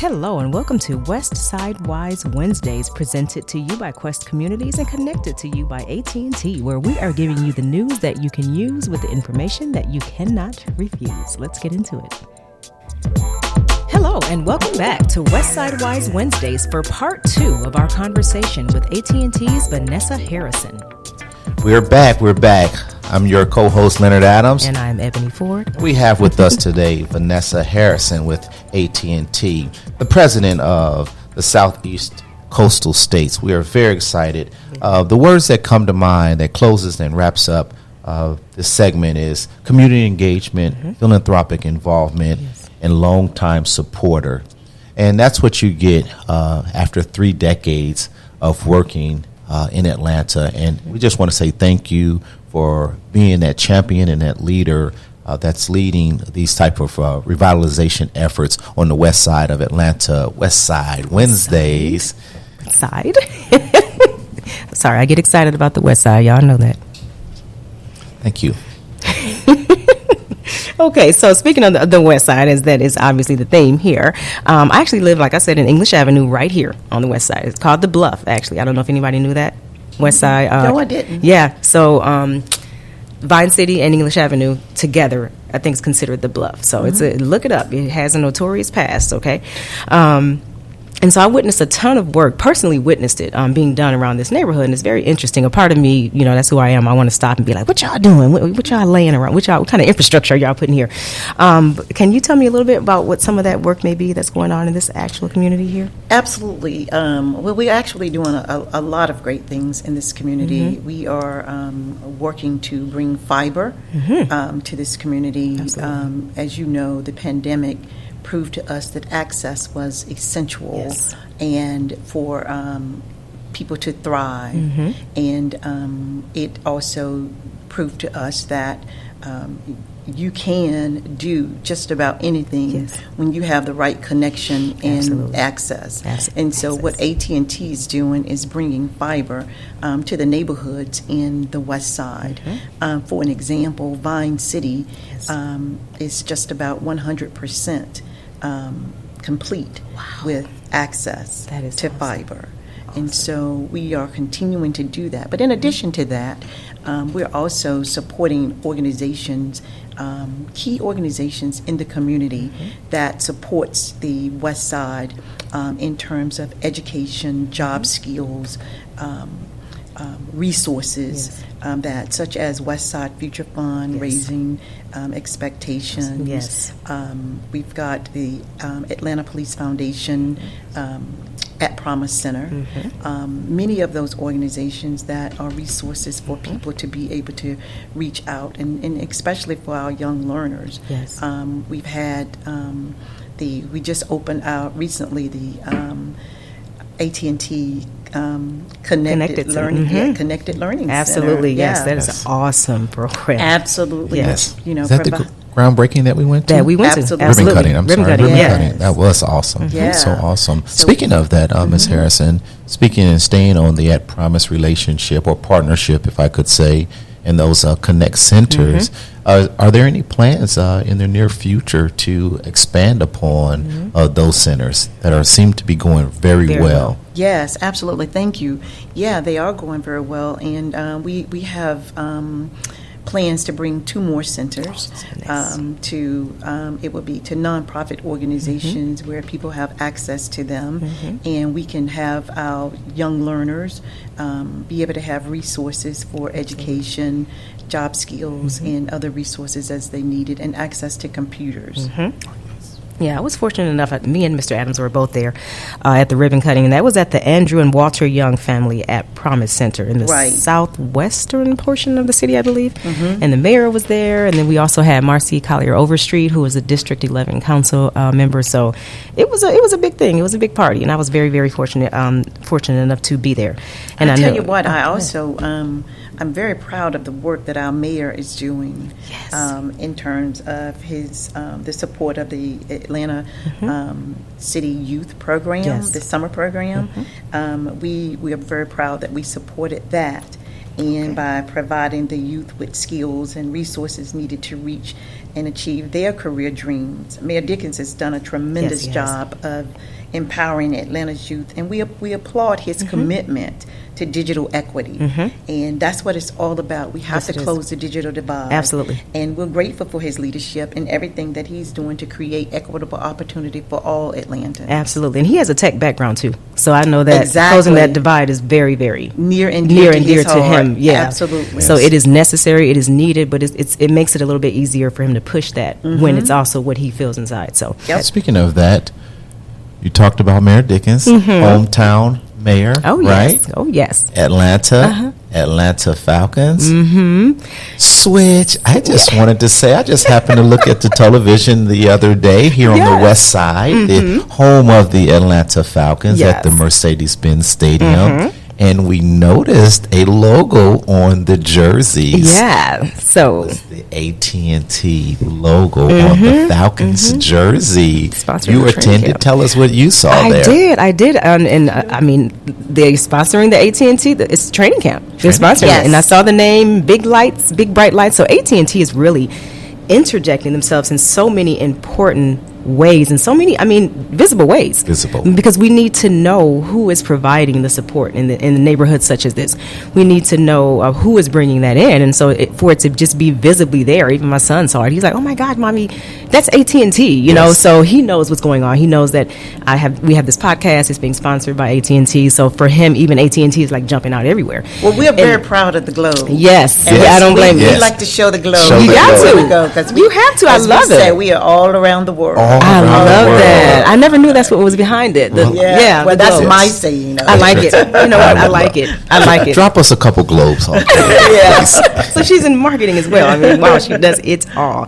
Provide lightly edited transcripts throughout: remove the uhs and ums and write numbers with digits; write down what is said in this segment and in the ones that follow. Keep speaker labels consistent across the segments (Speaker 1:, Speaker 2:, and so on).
Speaker 1: Hello and welcome to Westside Wise Wednesdays, presented to you by Quest Communities and connected to you by AT&T, where we are giving you the news that you can use with the information that you cannot refuse. Let's get into it. Hello and welcome back to Westside Wise Wednesdays for part 2 of our conversation with AT&T's Venessa Harrison.
Speaker 2: We're back. I'm your co-host, Leonard Adams.
Speaker 1: And I'm Ebony Ford.
Speaker 2: We have with us today Venessa Harrison with AT&T, the president of the Southeast Coastal States. We are very excited. The words that come to mind that closes and wraps up this segment is community engagement, philanthropic involvement, and long-time supporter. And that's what you get after 3 decades of working in Atlanta. And we just want to say thank you for being that champion and that leader that's leading these type of revitalization efforts on the west side of Atlanta, Westside Wednesdays.
Speaker 1: Side. Sorry, I get excited about the west side. Y'all know that.
Speaker 2: Thank you.
Speaker 1: Okay, so speaking of the west side, as that is obviously the theme here, I actually live, like I said, in English Avenue right here on the west side. It's called The Bluff, actually. I don't know if anybody knew that. West side.
Speaker 3: No, I didn't.
Speaker 1: Yeah, so Vine City and English Avenue together, I think, is considered The Bluff. So look it up. It has a notorious past, okay? And so I witnessed a ton of work, personally witnessed it being done around this neighborhood, and it's very interesting. A part of me, you know, that's who I am. I want to stop and be like, what y'all doing? What y'all laying around? What kind of infrastructure are y'all putting here? Can you tell me a little bit about what some of that work may be that's going on in this actual community here?
Speaker 3: Absolutely. Well, we're actually doing a lot of great things in this community. We are working to bring fiber to this community. As you know, the pandemic proved to us that access was essential and for people to thrive. And it also proved to us that you can do just about anything when you have the right connection and access. And so what AT&T is doing is bringing fiber to the neighborhoods in the west side. For an example, Vine City is just about 100% complete with access to fiber. And so we are continuing to do that. But in addition to that, we're also supporting organizations, key organizations in the community that supports the West Side in terms of education, job skills, resources that such as Westside Future Fund, raising expectations. We've got the Atlanta Police Foundation at Promise Center. Many of those organizations that are resources for people to be able to reach out, and especially for our young learners. We've had we just opened out recently the AT&T Connected Learning Connected Learning Center.
Speaker 1: Absolutely, yes. That is an awesome program.
Speaker 3: Absolutely.
Speaker 2: Yes.
Speaker 3: You know,
Speaker 2: is that the groundbreaking that we went to?
Speaker 1: That we went
Speaker 3: Absolutely.
Speaker 1: to. Absolutely.
Speaker 2: Ribbon cutting. That was awesome. So awesome. Speaking of that, Ms. Harrison, speaking and staying on the At Promise relationship or partnership, if I could say, in those Connect Centers, are there any plans in the near future to expand upon those centers that seem to be going very well?
Speaker 3: Yes, absolutely. Thank you. Yeah, they are going very well, and we have plans to bring 2 more centers it will be to nonprofit organizations where people have access to them, and we can have our young learners be able to have resources for education, job skills, and other resources as they need it, and access to computers.
Speaker 1: Yeah, I was fortunate enough. Me and Mr. Adams were both there at the ribbon cutting, and that was at the Andrew and Walter Young Family at Promise Center in the southwestern portion of the city, I believe. And the mayor was there, and then we also had Marcy Collier Overstreet, who was a District 11 council member. So it was a big thing. It was a big party, and I was very, very fortunate enough to be there. And I
Speaker 3: tell you what, I also I'm very proud of the work that our mayor is doing in terms of his the support of the Atlanta City Youth Program, the summer program. We are very proud that we supported that. and by providing the youth with skills and resources needed to reach and achieve their career dreams. Mayor Dickens has done a tremendous job of empowering Atlanta's youth, and we applaud his commitment to digital equity. And that's what it's all about. We have to close the digital divide.
Speaker 1: Absolutely.
Speaker 3: And we're grateful for his leadership and everything that he's doing to create equitable opportunity for all Atlantans.
Speaker 1: Absolutely. And he has a tech background too. So I know that closing that divide is very, very
Speaker 3: near and dear to
Speaker 1: him. Yeah.
Speaker 3: Absolutely.
Speaker 1: So it is necessary, it is needed, but it makes it a little bit easier for him to push that when it's also what he feels inside. So
Speaker 2: Speaking of that, you talked about Mayor Dickens, hometown mayor, right?
Speaker 1: Oh, yes.
Speaker 2: Atlanta, Atlanta Falcons. Switch. I just wanted to say, I just happened to look at the television the other day here on the West Side, the home of the Atlanta Falcons at the Mercedes-Benz Stadium. And we noticed a logo on the jerseys.
Speaker 1: Yeah, so
Speaker 2: the AT&T logo on the Falcons jersey. You attended. Tell us what you saw there.
Speaker 1: I did. And I mean, they're sponsoring the AT&T. It's training camp. They're sponsoring it. And I saw the name, big lights, big bright lights. So AT&T is really interjecting themselves in so many important ways, and so many, visible ways. Because we need to know who is providing the support in the neighborhoods such as this. We need to know who is bringing that in, and so for it to just be visibly there. Even my son saw it. He's like, "Oh my God, Mommy, that's AT&T." You know, so he knows what's going on. He knows that we have this podcast. It's being sponsored by AT&T. So for him, even AT&T is like jumping out everywhere.
Speaker 3: Well, we are very proud of the globe.
Speaker 1: Yes, I don't blame you.
Speaker 3: We like to show the globe.
Speaker 1: You got to. You have to. I love it.
Speaker 3: We are all around the world.
Speaker 1: I love that. I never knew that's what was behind it.
Speaker 3: Well, that's my saying.
Speaker 1: I like it. You know what? I like it. I like it.
Speaker 2: Drop us a couple globes on
Speaker 1: So she's in marketing as well. I mean, wow, she does it all.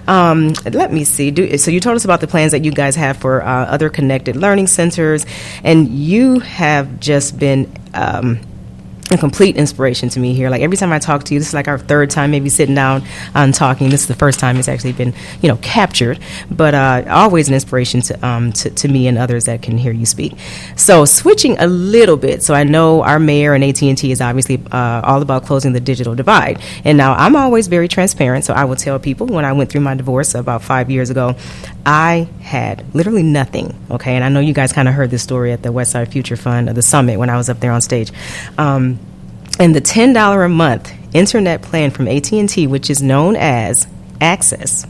Speaker 1: Let me see. So you told us about the plans that you guys have for other connected learning centers, and you have just been a complete inspiration to me here. Like every time I talk to you, this is like our third time maybe sitting down and talking. This is the first time it's actually been, captured, but always an inspiration to me and others that can hear you speak. So switching a little bit. So I know our mayor and AT&T is obviously all about closing the digital divide. And now I'm always very transparent. So I will tell people when I went through my divorce about 5 years ago, I had literally nothing. Okay. And I know you guys kind of heard this story at the Westside Future Fund, the summit, when I was up there on stage. And the $10 a month internet plan from AT&T, which is known as Access,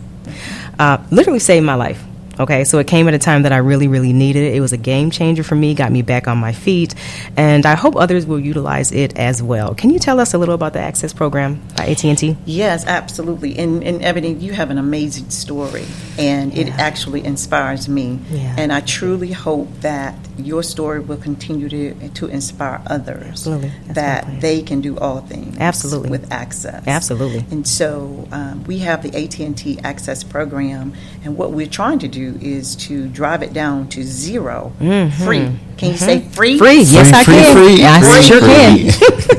Speaker 1: literally saved my life. Okay, so it came at a time that I really, really needed it. It was a game changer for me, got me back on my feet, and I hope others will utilize it as well. Can you tell us a little about the Access program by AT&T?
Speaker 3: Yes, absolutely. And Ebony, you have an amazing story, and it actually inspires me.
Speaker 1: Yeah.
Speaker 3: And I truly hope that your story will continue to inspire others.
Speaker 1: Absolutely.
Speaker 3: That they can do all things.
Speaker 1: Absolutely.
Speaker 3: With Access.
Speaker 1: Absolutely.
Speaker 3: And so we have the AT&T Access program, and what we're trying to do is to drive it down to zero, free. Can you say free?
Speaker 1: Free, yes, I can.
Speaker 2: Free.
Speaker 1: I sure can.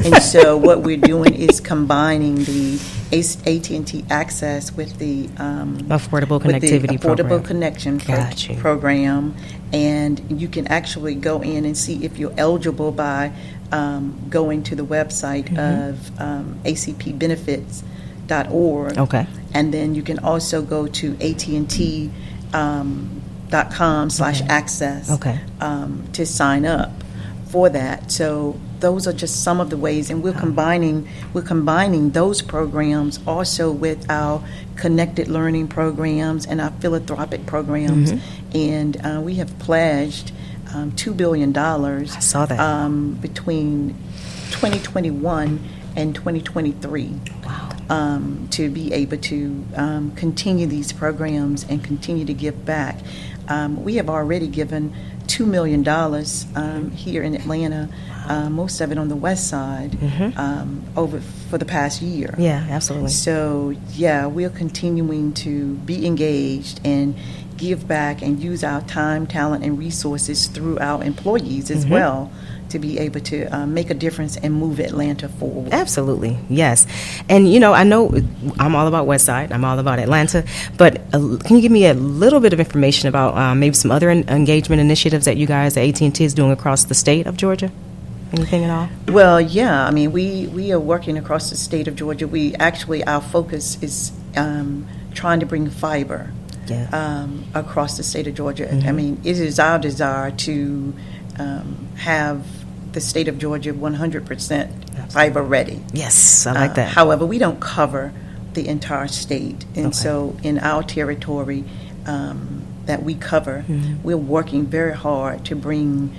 Speaker 3: And so what we're doing is combining the AT&T Access with the
Speaker 1: Affordable Connectivity
Speaker 3: Affordable
Speaker 1: Program.
Speaker 3: Connection program, and you can actually go in and see if you're eligible by going to the website of acpbenefits.org.
Speaker 1: Okay.
Speaker 3: And then you can also go to AT&T.com/access to sign up for that. So those are just some of the ways, and we're combining those programs also with our connected learning programs and our philanthropic programs. And we have pledged $2 billion.
Speaker 1: I saw that.
Speaker 3: Between 2021 and 2023.
Speaker 1: Wow.
Speaker 3: To be able to continue these programs and continue to give back. We have already given $2 million here in Atlanta, most of it on the west side, over for the past year.
Speaker 1: Yeah, absolutely.
Speaker 3: So, we're continuing to be engaged and give back and use our time, talent, and resources through our employees as well, to be able to make a difference and move Atlanta forward.
Speaker 1: Absolutely, yes. And, I know I'm all about Westside, I'm all about Atlanta, but can you give me a little bit of information about maybe some other engagement initiatives that you guys at AT&T is doing across the state of Georgia? Anything at all?
Speaker 3: Well, yeah. I mean, we are working across the state of Georgia. Our focus is trying to bring fiber across the state of Georgia. I mean, it is our desire to have the state of Georgia 100% fiber ready.
Speaker 1: Yes, I like that.
Speaker 3: However, we don't cover the entire state, and so in our territory that we cover, we're working very hard to bring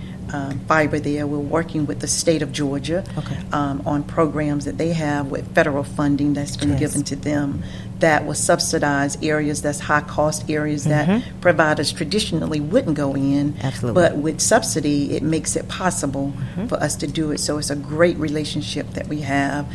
Speaker 3: fiber there. We're working with the state of Georgia on programs that they have with federal funding that's been given to them that will subsidize areas that's high-cost areas that providers traditionally wouldn't go in.
Speaker 1: Absolutely.
Speaker 3: But with subsidy, it makes it possible for us to do it. So it's a great relationship that we have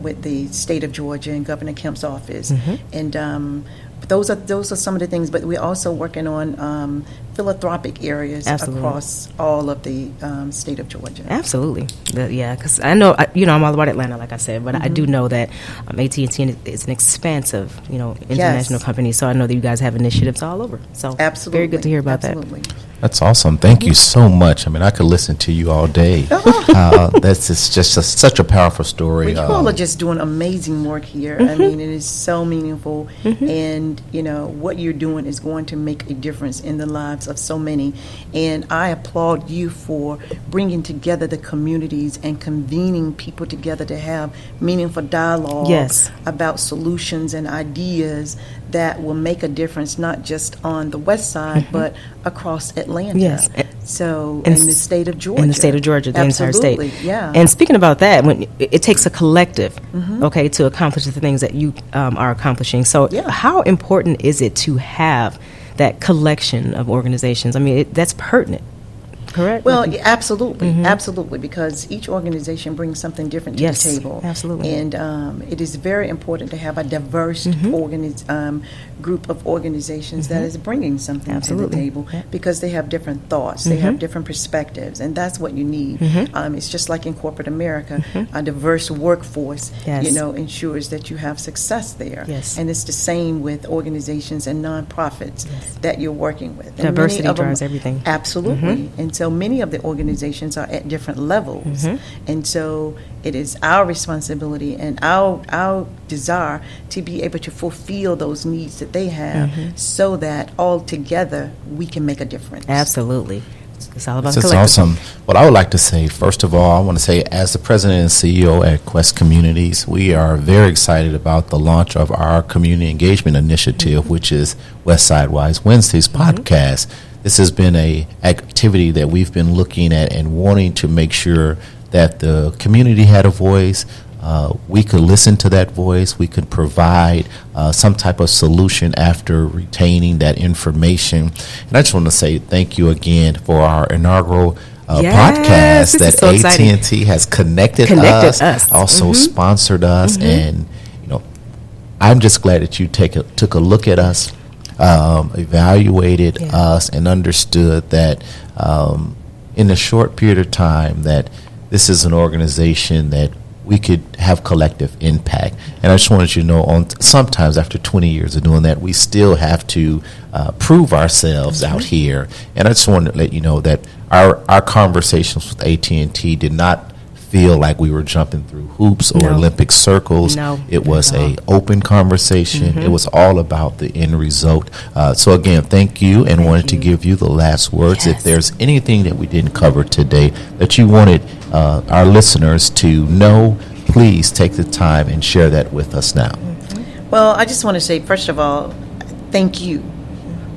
Speaker 3: with the state of Georgia and Governor Kemp's office. And those are some of the things, but we're also working on philanthropic areas across all of the state of Georgia.
Speaker 1: Absolutely, because I know, I'm all about Atlanta, like I said, but I do know that AT&T is an expansive, international company. So I know that you guys have initiatives all over. So
Speaker 3: absolutely,
Speaker 1: very good to hear about that.
Speaker 2: That's awesome. Thank you so much. I mean, I could listen to you all day. That's just such a powerful story.
Speaker 3: Well, you all are just doing amazing work here. I mean, it is so meaningful, and what you're doing is going to make a difference in the lives of so many. And I applaud you for bringing together the communities and convening people together to have meaningful dialogue about solutions and ideas that will make a difference, not just on the west side, but across Atlanta.
Speaker 1: Yes.
Speaker 3: So, in the state of Georgia.
Speaker 1: In the state of Georgia, the entire state.
Speaker 3: Yeah.
Speaker 1: And speaking about that, when it takes a collective, to accomplish the things that you are accomplishing. So, how important is it to have that collection of organizations? I mean, that's pertinent. Correct?
Speaker 3: Well, absolutely, because each organization brings something different to the table.
Speaker 1: Absolutely.
Speaker 3: And it is very important to have a diverse group of organizations that is bringing something to the table because they have different thoughts, they have different perspectives, and that's what you need. It's just like in corporate America, a diverse workforce, ensures that you have success there. And it's the same with organizations and nonprofits that you're working with. And
Speaker 1: diversity drives everything.
Speaker 3: Absolutely. And so many of the organizations are at different levels. And so it is our responsibility and our desire to be able to fulfill those needs that they have so that all together we can make a difference.
Speaker 1: Absolutely. It's all about
Speaker 2: This is awesome. What I would like to say, first of all, I want to say, as the president and CEO at Quest Communities, we are very excited about the launch of our community engagement initiative, which is Westside Wise Wednesdays podcast. This has been an activity that we've been looking at and wanting to make sure that the community had a voice. We could listen to that voice. We could provide some type of solution after retaining that information. And I just want to say thank you again for our inaugural podcast that so AT&T has connected us. Also sponsored us. And, I'm just glad that you took a look at us, evaluated us, and understood that in a short period of time that this is an organization that we could have collective impact. And I just wanted you to know, sometimes after 20 years of doing that, we still have to prove ourselves out here. And I just wanted to let you know that our conversations with AT&T did not feel like we were jumping through hoops or Olympic circles. It was a open conversation. It was all about the end result. So again, thank you, and wanted to give you the last words. If there's anything that we didn't cover today that you wanted our listeners to know, please take the time and share that with us now.
Speaker 3: Well, I just want to say, first of all, thank you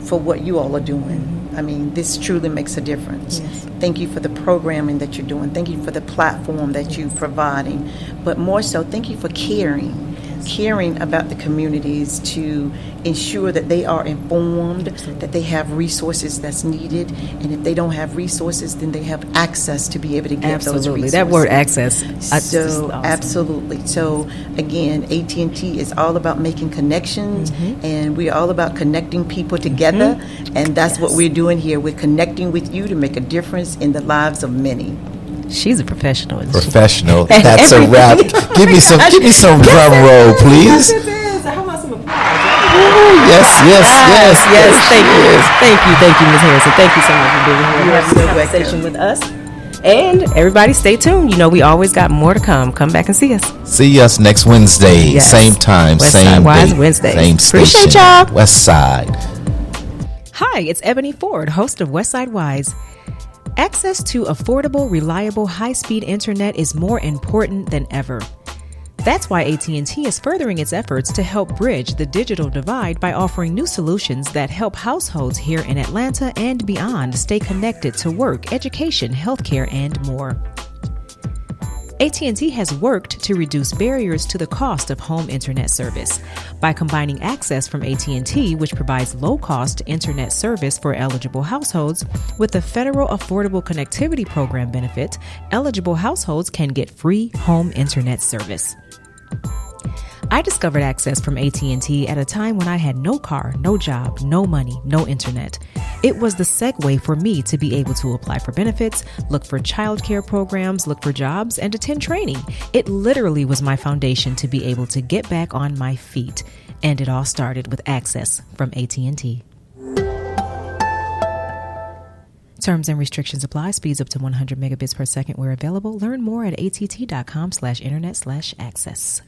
Speaker 3: for what you all are doing. I mean, this truly makes a difference. Thank you for the programming that you're doing. Thank you for the platform that you're providing. But more so, thank you for caring about the communities to ensure that they are informed, that they have resources that's needed, and if they don't have resources, then they have access to be able to get those resources.
Speaker 1: That word access.
Speaker 3: So, awesome. Absolutely. So, again, AT&T is all about making connections, and we're all about connecting people together, and that's what we're doing here. We're connecting with you to make a difference in the lives of many.
Speaker 1: She's a professional.
Speaker 2: Professional. That's a wrap. Give me some drum roll, please.
Speaker 1: How about some applause?
Speaker 2: Yes.
Speaker 1: Thank you, Ms. Harrison. Thank you so much for being here and having a conversation with us. And everybody stay tuned. You know, we always got more to come. Come back and see us.
Speaker 2: See us next Wednesday.
Speaker 1: Yes.
Speaker 2: Same time, same
Speaker 1: Westside Wise
Speaker 2: date,
Speaker 1: Wednesdays.
Speaker 2: same station.
Speaker 1: Appreciate y'all.
Speaker 2: Westside.
Speaker 1: Hi, it's Ebony Ford, host of Westside Wise. Access to affordable, reliable, high-speed internet is more important than ever. That's why AT&T is furthering its efforts to help bridge the digital divide by offering new solutions that help households here in Atlanta and beyond stay connected to work, education, healthcare, and more. AT&T has worked to reduce barriers to the cost of home internet service by combining access from AT&T, which provides low-cost internet service for eligible households, with the Federal Affordable Connectivity Program benefit. Eligible households can get free home internet service. I discovered Access from AT&T at a time when I had no car, no job, no money, no internet. It was the segue for me to be able to apply for benefits, look for childcare programs, look for jobs, and attend training. It literally was my foundation to be able to get back on my feet. And it all started with Access from AT&T. Terms and restrictions apply. Speeds up to 100 megabits per second where available. Learn more at att.com/internet/access.